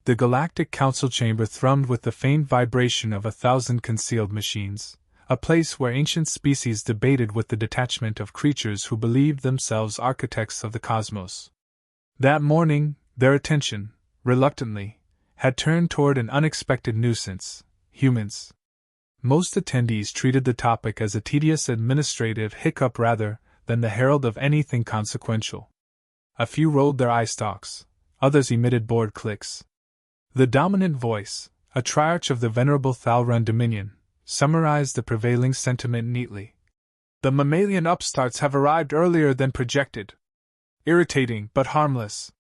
The Galactic Council chamber thrummed with the faint vibration of 1,000 concealed machines, a place where ancient species debated with the detachment of creatures who believed themselves architects of the cosmos. That morning, their attention, reluctantly, had turned toward an unexpected nuisance: humans. Most attendees treated the topic as a tedious administrative hiccup rather than the herald of anything consequential. A few rolled their eye stalks, others emitted bored clicks. The dominant voice, a triarch of the venerable Thalrun Dominion, summarized the prevailing sentiment neatly. The mammalian upstarts have arrived earlier than projected. Irritating, but harmless.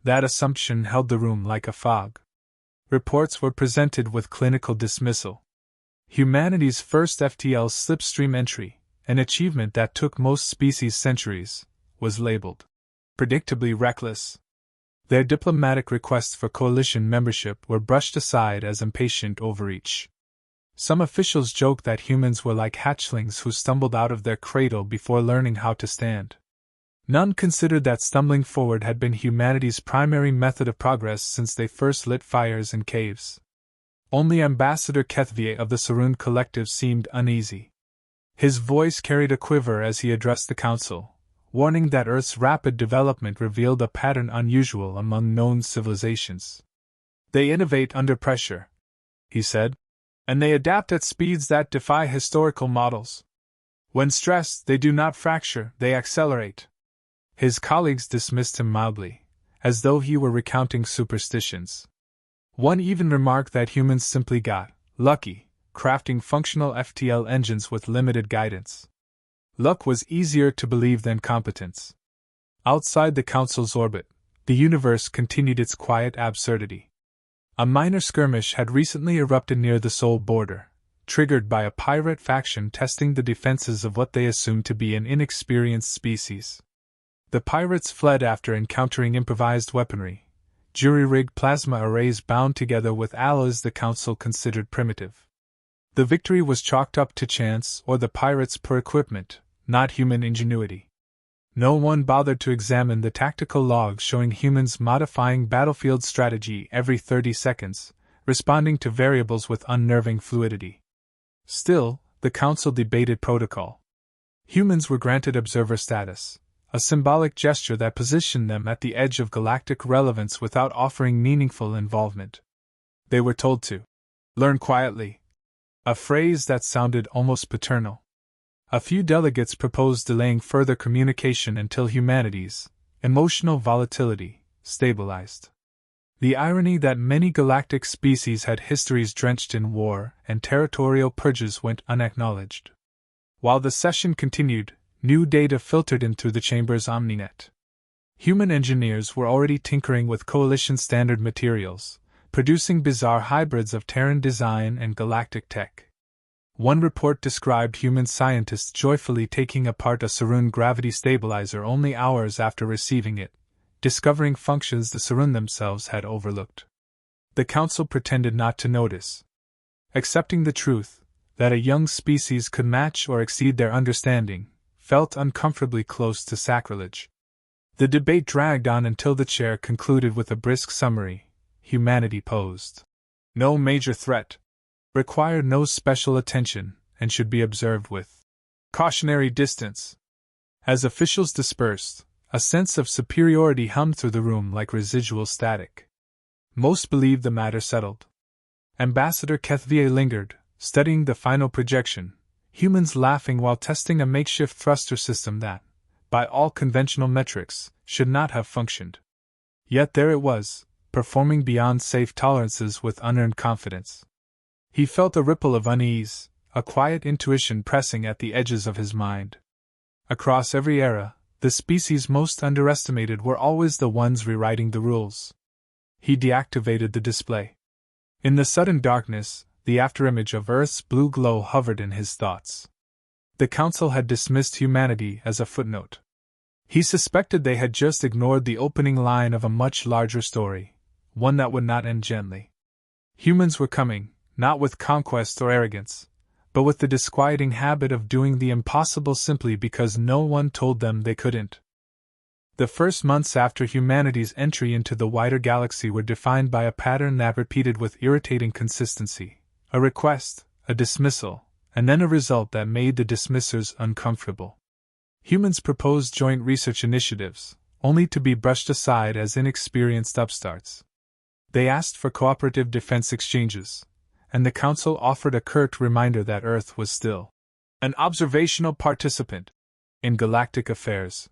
That assumption held the room like a fog. Reports were presented with clinical dismissal. Humanity's first FTL slipstream entry, an achievement that took most species centuries, was labeled predictably reckless. Their diplomatic requests for coalition membership were brushed aside as impatient overreach. Some officials joked that humans were like hatchlings who stumbled out of their cradle before learning how to stand. None considered that stumbling forward had been humanity's primary method of progress since they first lit fires in caves. Only Ambassador Kethvier of the Sarun Collective seemed uneasy. His voice carried a quiver as he addressed the council, warning that Earth's rapid development revealed a pattern unusual among known civilizations. They innovate under pressure, he said, and they adapt at speeds that defy historical models. When stressed, they do not fracture, they accelerate. His colleagues dismissed him mildly, as though he were recounting superstitions. One even remarked that humans simply got lucky, crafting functional FTL engines with limited guidance. Luck was easier to believe than competence. Outside the Council's orbit, the universe continued its quiet absurdity. A minor skirmish had recently erupted near the Sol border, triggered by a pirate faction testing the defenses of what they assumed to be an inexperienced species. The pirates fled after encountering improvised weaponry, jury-rigged plasma arrays bound together with alloys the Council considered primitive. The victory was chalked up to chance or the pirates' poor equipment, not human ingenuity. No one bothered to examine the tactical logs showing humans modifying battlefield strategy every 30 seconds, responding to variables with unnerving fluidity. Still, the Council debated protocol. Humans were granted observer status, a symbolic gesture that positioned them at the edge of galactic relevance without offering meaningful involvement. They were told to learn quietly, a phrase that sounded almost paternal. A few delegates proposed delaying further communication until humanity's emotional volatility stabilized. The irony that many galactic species had histories drenched in war and territorial purges went unacknowledged. While the session continued, new data filtered in through the chamber's Omninet. Human engineers were already tinkering with coalition standard materials, producing bizarre hybrids of Terran design and galactic tech. One report described human scientists joyfully taking apart a Sarun gravity stabilizer only hours after receiving it, discovering functions the Sarun themselves had overlooked. The Council pretended not to notice. Accepting the truth that a young species could match or exceed their understanding felt uncomfortably close to sacrilege. The debate dragged on until the chair concluded with a brisk summary. Humanity posed no major threat, required no special attention, and should be observed with cautionary distance. As officials dispersed, a sense of superiority hummed through the room like residual static. Most believed the matter settled. Ambassador Kethvier lingered, studying the final projection, humans laughing while testing a makeshift thruster system that, by all conventional metrics, should not have functioned. Yet there it was, performing beyond safe tolerances with unearned confidence. He felt a ripple of unease, a quiet intuition pressing at the edges of his mind. Across every era, the species most underestimated were always the ones rewriting the rules. He deactivated the display. In the sudden darkness, the afterimage of Earth's blue glow hovered in his thoughts. The Council had dismissed humanity as a footnote. He suspected they had just ignored the opening line of a much larger story, one that would not end gently. Humans were coming, not with conquest or arrogance, but with the disquieting habit of doing the impossible simply because no one told them they couldn't. The first months after humanity's entry into the wider galaxy were defined by a pattern that repeated with irritating consistency: a request, a dismissal, and then a result that made the dismissers uncomfortable. Humans proposed joint research initiatives, only to be brushed aside as inexperienced upstarts. They asked for cooperative defense exchanges, and the Council offered a curt reminder that Earth was still an observational participant in galactic affairs.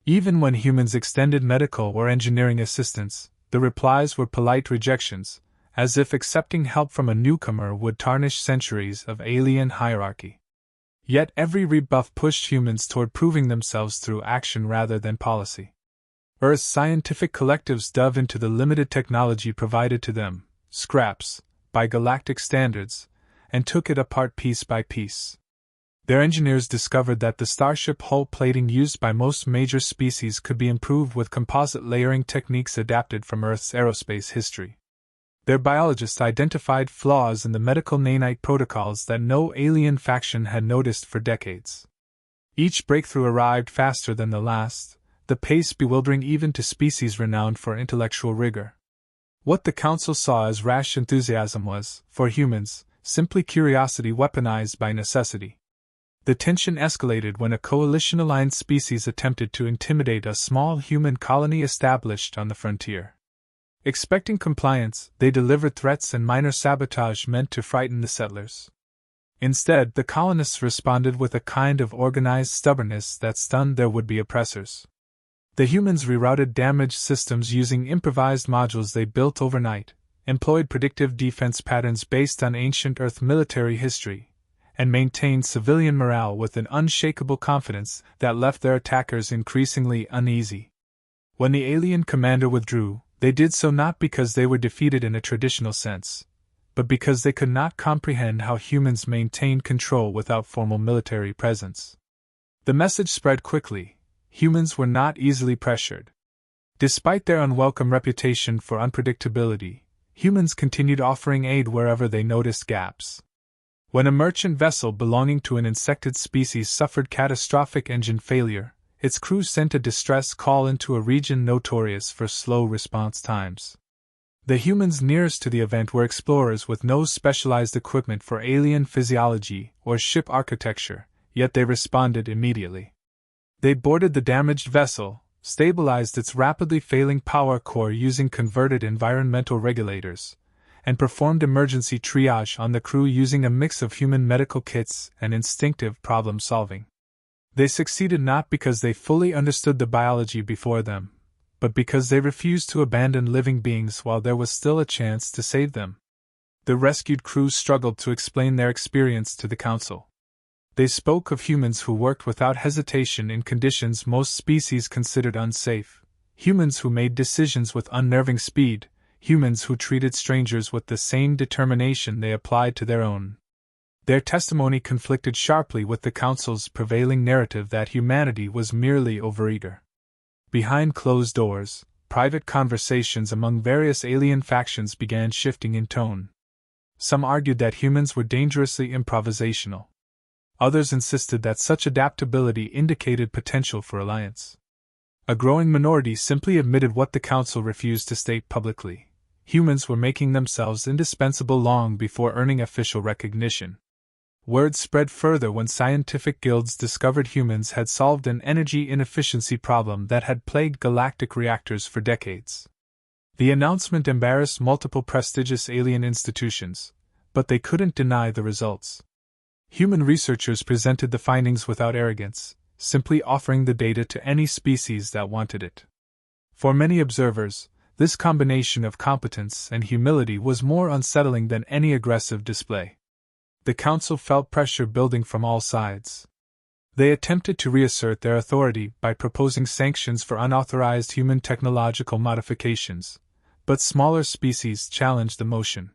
Even when humans extended medical or engineering assistance, the replies were polite rejections, as if accepting help from a newcomer would tarnish centuries of alien hierarchy. Yet every rebuff pushed humans toward proving themselves through action rather than policy. Earth's scientific collectives dove into the limited technology provided to them, scraps, by galactic standards, and took it apart piece by piece. Their engineers discovered that the starship hull plating used by most major species could be improved with composite layering techniques adapted from Earth's aerospace history. Their biologists identified flaws in the medical nanite protocols that no alien faction had noticed for decades. Each breakthrough arrived faster than the last, the pace bewildering even to species renowned for intellectual rigor. What the Council saw as rash enthusiasm was, for humans, simply curiosity weaponized by necessity. The tension escalated when a coalition-aligned species attempted to intimidate a small human colony established on the frontier. Expecting compliance, they delivered threats and minor sabotage meant to frighten the settlers. Instead, the colonists responded with a kind of organized stubbornness that stunned their would-be oppressors. The humans rerouted damaged systems using improvised modules they built overnight, employed predictive defense patterns based on ancient Earth military history, and maintained civilian morale with an unshakable confidence that left their attackers increasingly uneasy. When the alien commander withdrew, they did so not because they were defeated in a traditional sense, but because they could not comprehend how humans maintained control without formal military presence. The message spread quickly: humans were not easily pressured. Despite their unwelcome reputation for unpredictability, humans continued offering aid wherever they noticed gaps. When a merchant vessel belonging to an insected species suffered catastrophic engine failure, its crew sent a distress call into a region notorious for slow response times. The humans nearest to the event were explorers with no specialized equipment for alien physiology or ship architecture, yet they responded immediately. They boarded the damaged vessel, stabilized its rapidly failing power core using converted environmental regulators, and performed emergency triage on the crew using a mix of human medical kits and instinctive problem-solving. They succeeded not because they fully understood the biology before them, but because they refused to abandon living beings while there was still a chance to save them. The rescued crew struggled to explain their experience to the Council. They spoke of humans who worked without hesitation in conditions most species considered unsafe, humans who made decisions with unnerving speed, humans who treated strangers with the same determination they applied to their own. Their testimony conflicted sharply with the Council's prevailing narrative that humanity was merely overeager. Behind closed doors, private conversations among various alien factions began shifting in tone. Some argued that humans were dangerously improvisational. Others insisted that such adaptability indicated potential for alliance. A growing minority simply admitted what the Council refused to state publicly: humans were making themselves indispensable long before earning official recognition. Word spread further when scientific guilds discovered humans had solved an energy inefficiency problem that had plagued galactic reactors for decades. The announcement embarrassed multiple prestigious alien institutions, but they couldn't deny the results. Human researchers presented the findings without arrogance, simply offering the data to any species that wanted it. For many observers, this combination of competence and humility was more unsettling than any aggressive display. The Council felt pressure building from all sides. They attempted to reassert their authority by proposing sanctions for unauthorized human technological modifications, but smaller species challenged the motion.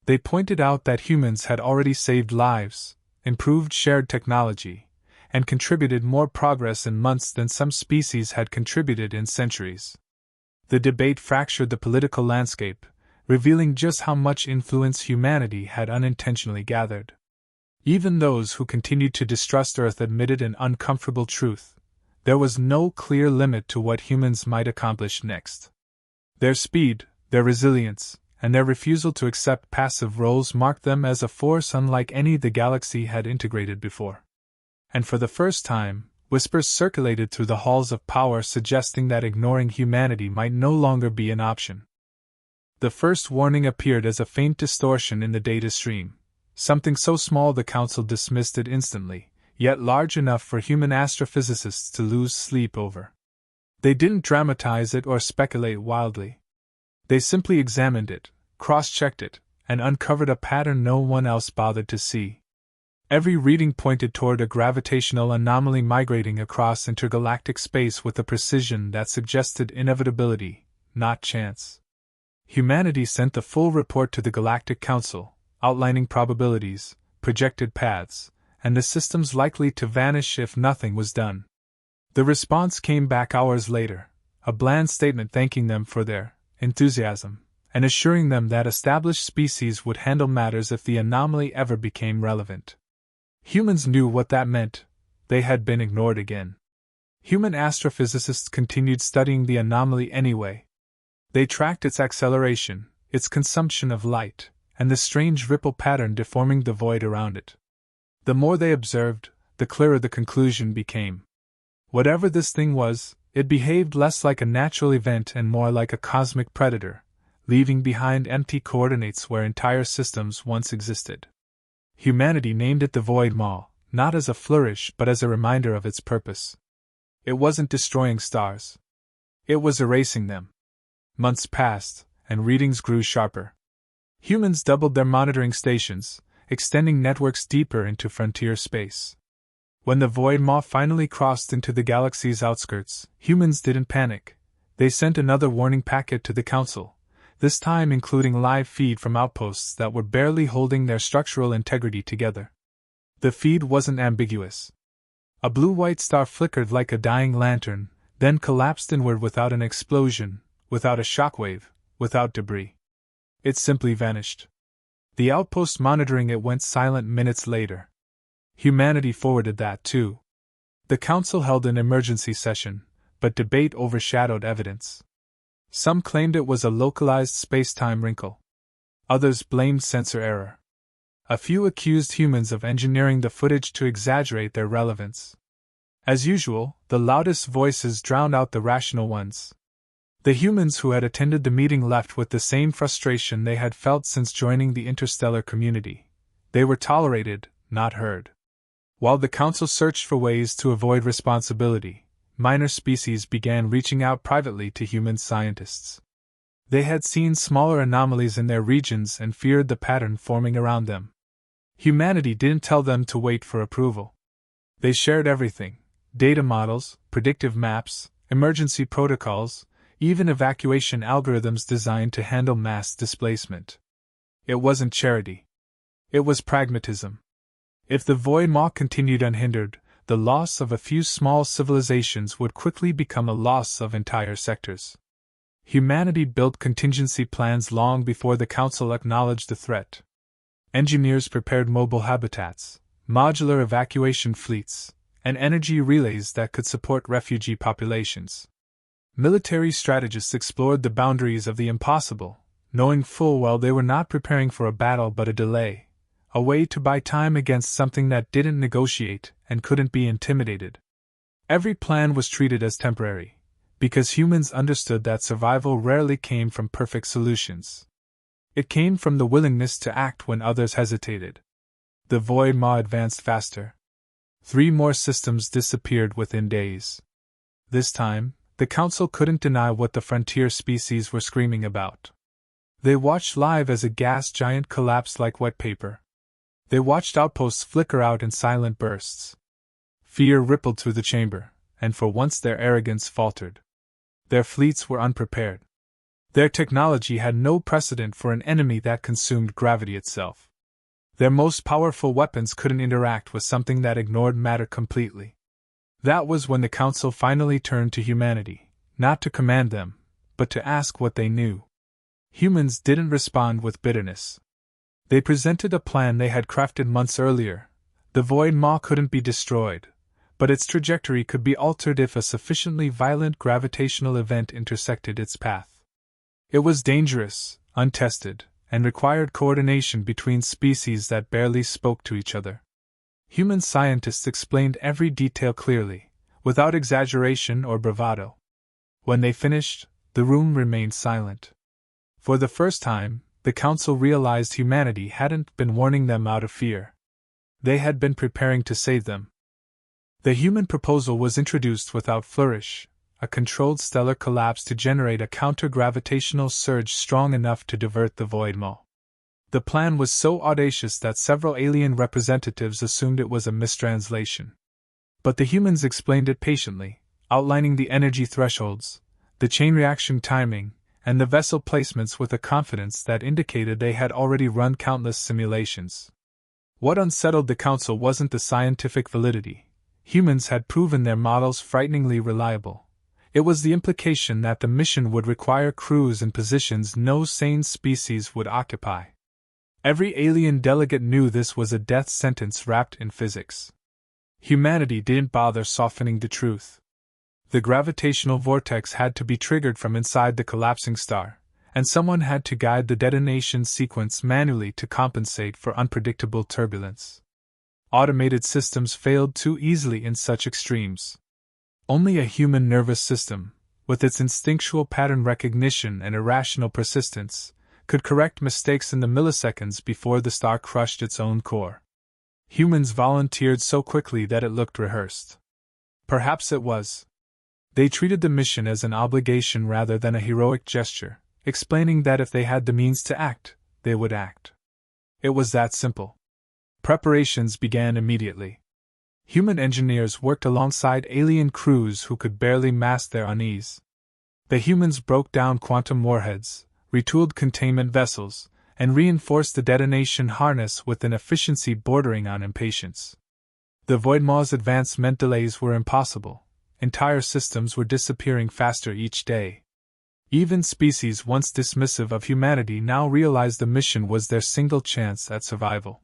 They pointed out that humans had already saved lives, improved shared technology, and contributed more progress in months than some species had contributed in centuries. The debate fractured the political landscape, revealing just how much influence humanity had unintentionally gathered. Even those who continued to distrust Earth admitted an uncomfortable truth: There was no clear limit to what humans might accomplish next. Their speed, their resilience, and their refusal to accept passive roles marked them as a force unlike any the galaxy had integrated before. And for the first time, whispers circulated through the halls of power suggesting that ignoring humanity might no longer be an option. The first warning appeared as a faint distortion in the data stream, something so small the Council dismissed it instantly, yet large enough for human astrophysicists to lose sleep over. They didn't dramatize it or speculate wildly. They simply examined it, cross-checked it, and uncovered a pattern no one else bothered to see. Every reading pointed toward a gravitational anomaly migrating across intergalactic space with a precision that suggested inevitability, not chance. Humanity sent the full report to the Galactic Council, outlining probabilities, projected paths, and the systems likely to vanish if nothing was done. The response came back hours later, a bland statement thanking them for their enthusiasm, and assuring them that established species would handle matters if the anomaly ever became relevant. Humans knew what that meant. They had been ignored again. Human astrophysicists continued studying the anomaly anyway. They tracked its acceleration, its consumption of light, and the strange ripple pattern deforming the void around it. The more they observed, the clearer the conclusion became. Whatever this thing was, it behaved less like a natural event and more like a cosmic predator, leaving behind empty coordinates where entire systems once existed. Humanity named it the Void Maw, not as a flourish but as a reminder of its purpose. It wasn't destroying stars. It was erasing them. Months passed, and readings grew sharper. Humans doubled their monitoring stations, extending networks deeper into frontier space. When the Void Maw finally crossed into the galaxy's outskirts, humans didn't panic. They sent another warning packet to the Council, this time including live feed from outposts that were barely holding their structural integrity together. The feed wasn't ambiguous. A blue-white star flickered like a dying lantern, then collapsed inward without an explosion, without a shockwave, without debris. It simply vanished. The outpost monitoring it went silent minutes later. Humanity forwarded that too. The Council held an emergency session, but debate overshadowed evidence. Some claimed it was a localized space-time wrinkle. Others blamed sensor error. A few accused humans of engineering the footage to exaggerate their relevance. As usual, the loudest voices drowned out the rational ones. The humans who had attended the meeting left with the same frustration they had felt since joining the interstellar community. They were tolerated, not heard. While the Council searched for ways to avoid responsibility, minor species began reaching out privately to human scientists. They had seen smaller anomalies in their regions and feared the pattern forming around them. Humanity didn't tell them to wait for approval. They shared everything: data models, predictive maps, emergency protocols, even evacuation algorithms designed to handle mass displacement. It wasn't charity. It was pragmatism. If the Void Maw continued unhindered, the loss of a few small civilizations would quickly become a loss of entire sectors. Humanity built contingency plans long before the Council acknowledged the threat. Engineers prepared mobile habitats, modular evacuation fleets, and energy relays that could support refugee populations. Military strategists explored the boundaries of the impossible, knowing full well they were not preparing for a battle but a delay, a way to buy time against something that didn't negotiate and couldn't be intimidated. Every plan was treated as temporary, because humans understood that survival rarely came from perfect solutions. It came from the willingness to act when others hesitated. The Void Maw advanced faster. 3 more systems disappeared within days. This time, the Council couldn't deny what the frontier species were screaming about. They watched live as a gas giant collapsed like wet paper. They watched outposts flicker out in silent bursts. Fear rippled through the chamber, and for once their arrogance faltered. Their fleets were unprepared. Their technology had no precedent for an enemy that consumed gravity itself. Their most powerful weapons couldn't interact with something that ignored matter completely. That was when the Council finally turned to humanity, not to command them, but to ask what they knew. Humans didn't respond with bitterness. They presented a plan they had crafted months earlier. The Void Maw couldn't be destroyed, but its trajectory could be altered if a sufficiently violent gravitational event intersected its path. It was dangerous, untested, and required coordination between species that barely spoke to each other. Human scientists explained every detail clearly, without exaggeration or bravado. When they finished, the room remained silent. For the first time, the Council realized humanity hadn't been warning them out of fear. They had been preparing to save them. The human proposal was introduced without flourish, a controlled stellar collapse to generate a counter-gravitational surge strong enough to divert the void maw. The plan was so audacious that several alien representatives assumed it was a mistranslation. But the humans explained it patiently, outlining the energy thresholds, the chain reaction timing, and the vessel placements with a confidence that indicated they had already run countless simulations. What unsettled the Council wasn't the scientific validity. Humans had proven their models frighteningly reliable. It was the implication that the mission would require crews in positions no sane species would occupy. Every alien delegate knew this was a death sentence wrapped in physics. Humanity didn't bother softening the truth. The gravitational vortex had to be triggered from inside the collapsing star, and someone had to guide the detonation sequence manually to compensate for unpredictable turbulence. Automated systems failed too easily in such extremes. Only a human nervous system, with its instinctual pattern recognition and irrational persistence, could correct mistakes in the milliseconds before the star crushed its own core. Humans volunteered so quickly that it looked rehearsed. Perhaps it was. They treated the mission as an obligation rather than a heroic gesture, explaining that if they had the means to act, they would act. It was that simple. Preparations began immediately. Human engineers worked alongside alien crews who could barely mask their unease. The humans broke down quantum warheads, retooled containment vessels, and reinforced the detonation harness with an efficiency bordering on impatience. The void maw's advance meant delays were impossible. Entire systems were disappearing faster each day. Even species once dismissive of humanity now realized the mission was their single chance at survival.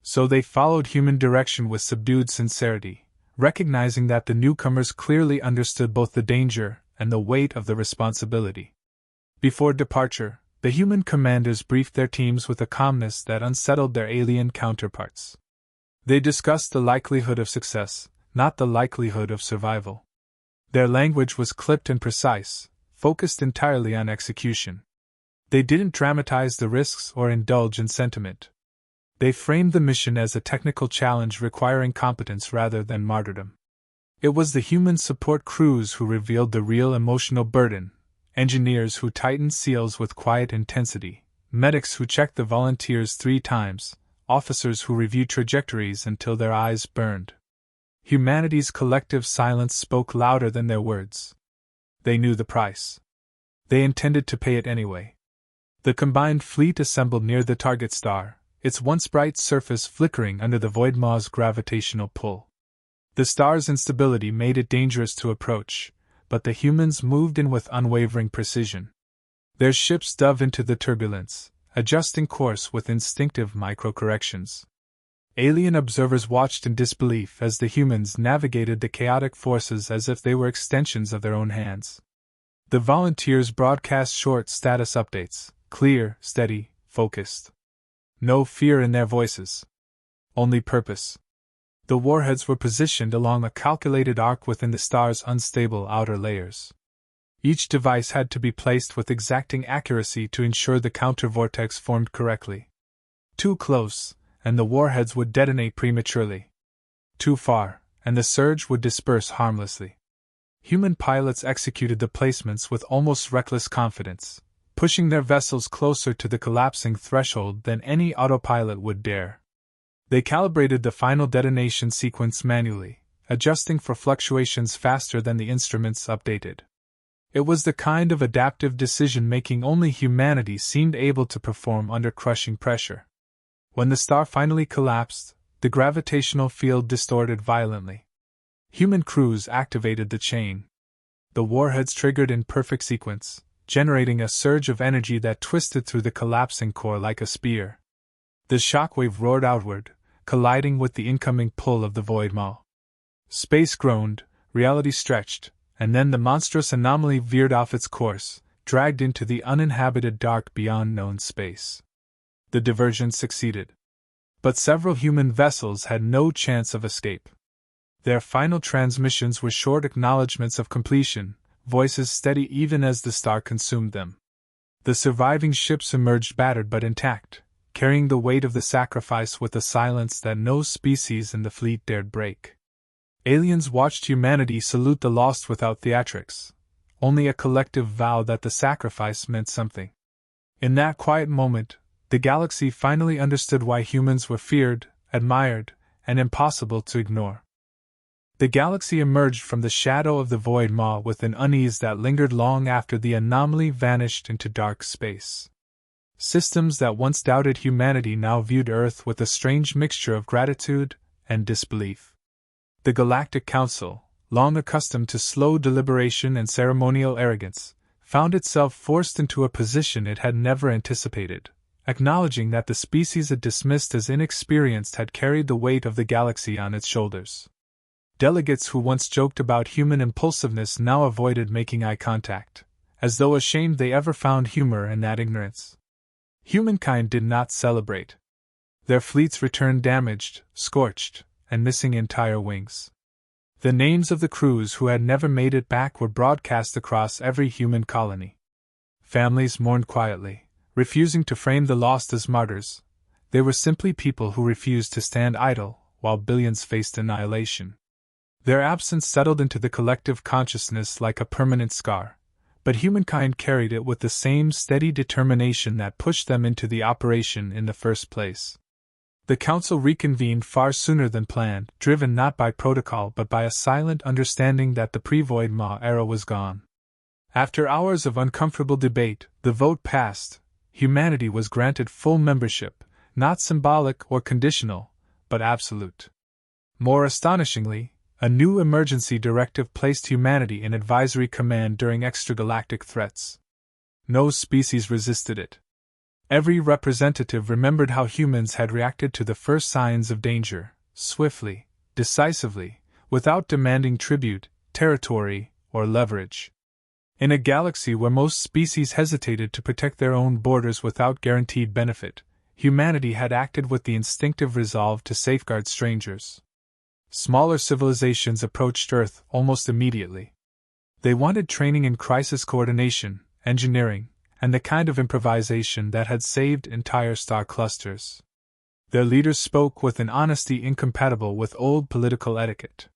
So they followed human direction with subdued sincerity, recognizing that the newcomers clearly understood both the danger and the weight of the responsibility. Before departure, the human commanders briefed their teams with a calmness that unsettled their alien counterparts. They discussed the likelihood of success, not the likelihood of survival. Their language was clipped and precise, focused entirely on execution. They didn't dramatize the risks or indulge in sentiment. They framed the mission as a technical challenge requiring competence rather than martyrdom. It was the human support crews who revealed the real emotional burden, engineers who tightened seals with quiet intensity, medics who checked the volunteers 3 times, officers who reviewed trajectories until their eyes burned. Humanity's collective silence spoke louder than their words. They knew the price. They intended to pay it anyway. The combined fleet assembled near the target star, its once bright surface flickering under the void maw's gravitational pull. The star's instability made it dangerous to approach, but the humans moved in with unwavering precision. Their ships dove into the turbulence, adjusting course with instinctive micro-corrections. Alien observers watched in disbelief as the humans navigated the chaotic forces as if they were extensions of their own hands. The volunteers broadcast short status updates, clear, steady, focused. No fear in their voices. Only purpose. The warheads were positioned along a calculated arc within the star's unstable outer layers. Each device had to be placed with exacting accuracy to ensure the counter-vortex formed correctly. Too close, and the warheads would detonate prematurely. Too far, and the surge would disperse harmlessly. Human pilots executed the placements with almost reckless confidence, pushing their vessels closer to the collapsing threshold than any autopilot would dare. They calibrated the final detonation sequence manually, adjusting for fluctuations faster than the instruments updated. It was the kind of adaptive decision-making only humanity seemed able to perform under crushing pressure. When the star finally collapsed, the gravitational field distorted violently. Human crews activated the chain. The warheads triggered in perfect sequence, generating a surge of energy that twisted through the collapsing core like a spear. The shockwave roared outward, colliding with the incoming pull of the void maw. Space groaned, reality stretched, and then the monstrous anomaly veered off its course, dragged into the uninhabited dark beyond known space. The diversion succeeded. But several human vessels had no chance of escape. Their final transmissions were short acknowledgments of completion, voices steady even as the star consumed them. The surviving ships emerged battered but intact, carrying the weight of the sacrifice with a silence that no species in the fleet dared break. Aliens watched humanity salute the lost without theatrics, only a collective vow that the sacrifice meant something. In that quiet moment, the galaxy finally understood why humans were feared, admired, and impossible to ignore. The galaxy emerged from the shadow of the void maw with an unease that lingered long after the anomaly vanished into dark space. Systems that once doubted humanity now viewed Earth with a strange mixture of gratitude and disbelief. The Galactic Council, long accustomed to slow deliberation and ceremonial arrogance, found itself forced into a position it had never anticipated, acknowledging that the species it dismissed as inexperienced had carried the weight of the galaxy on its shoulders. Delegates who once joked about human impulsiveness now avoided making eye contact, as though ashamed they ever found humor in that ignorance. Humankind did not celebrate. Their fleets returned damaged, scorched, and missing entire wings. The names of the crews who had never made it back were broadcast across every human colony. Families mourned quietly, refusing to frame the lost as martyrs. They were simply people who refused to stand idle while billions faced annihilation. Their absence settled into the collective consciousness like a permanent scar, but humankind carried it with the same steady determination that pushed them into the operation in the first place. The Council reconvened far sooner than planned, driven not by protocol but by a silent understanding that the pre-void maw era was gone. After hours of uncomfortable debate, the vote passed. Humanity was granted full membership, not symbolic or conditional, but absolute. More astonishingly, a new emergency directive placed humanity in advisory command during extragalactic threats. No species resisted it. Every representative remembered how humans had reacted to the first signs of danger, swiftly, decisively, without demanding tribute, territory, or leverage. In a galaxy where most species hesitated to protect their own borders without guaranteed benefit, humanity had acted with the instinctive resolve to safeguard strangers. Smaller civilizations approached Earth almost immediately. They wanted training in crisis coordination, engineering, and the kind of improvisation that had saved entire star clusters. Their leaders spoke with an honesty incompatible with old political etiquette.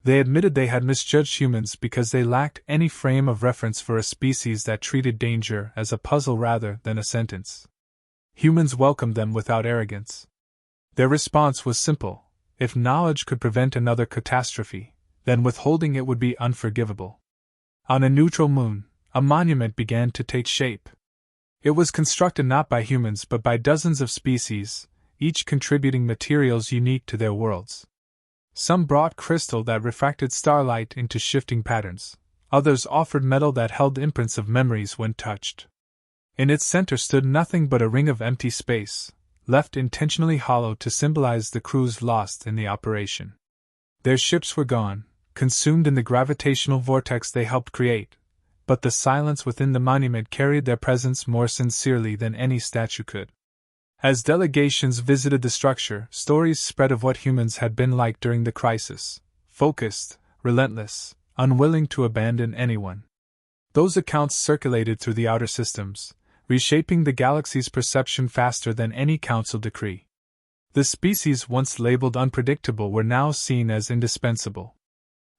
They admitted they had misjudged humans because they lacked any frame of reference for a species that treated danger as a puzzle rather than a sentence. Humans welcomed them without arrogance. Their response was simple: if knowledge could prevent another catastrophe, then withholding it would be unforgivable. On a neutral moon, a monument began to take shape. It was constructed not by humans but by dozens of species, each contributing materials unique to their worlds. Some brought crystal that refracted starlight into shifting patterns, others offered metal that held imprints of memories when touched. In its center stood nothing but a ring of empty space, left intentionally hollow to symbolize the crews lost in the operation. Their ships were gone, consumed in the gravitational vortex they helped create, but the silence within the monument carried their presence more sincerely than any statue could. As delegations visited the structure, stories spread of what humans had been like during the crisis: focused, relentless, unwilling to abandon anyone. Those accounts circulated through the outer systems, reshaping the galaxy's perception faster than any council decree. The species once labeled unpredictable were now seen as indispensable.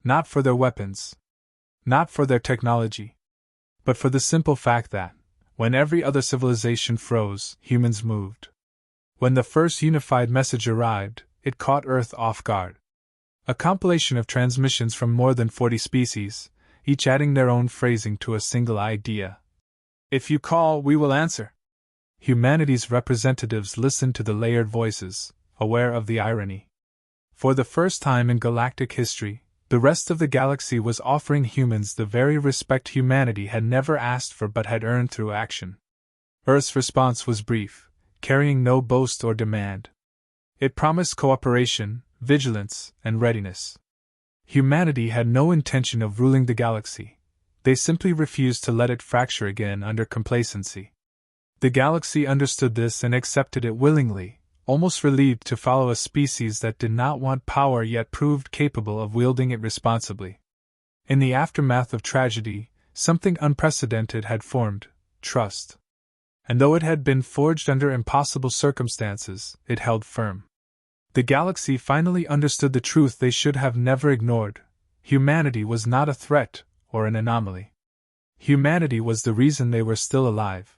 Not for their weapons, not for their technology, but for the simple fact that, when every other civilization froze, humans moved. When the first unified message arrived, it caught Earth off guard. A compilation of transmissions from more than 40 species, each adding their own phrasing to a single idea. If you call, we will answer. Humanity's representatives listened to the layered voices, aware of the irony. For the first time in galactic history, the rest of the galaxy was offering humans the very respect humanity had never asked for but had earned through action. Earth's response was brief, carrying no boast or demand. It promised cooperation, vigilance, and readiness. Humanity had no intention of ruling the galaxy. They simply refused to let it fracture again under complacency. The galaxy understood this and accepted it willingly, almost relieved to follow a species that did not want power yet proved capable of wielding it responsibly. In the aftermath of tragedy, something unprecedented had formed: trust. And though it had been forged under impossible circumstances, it held firm. The galaxy finally understood the truth they should have never ignored: humanity was not a threat or an anomaly. Humanity was the reason they were still alive.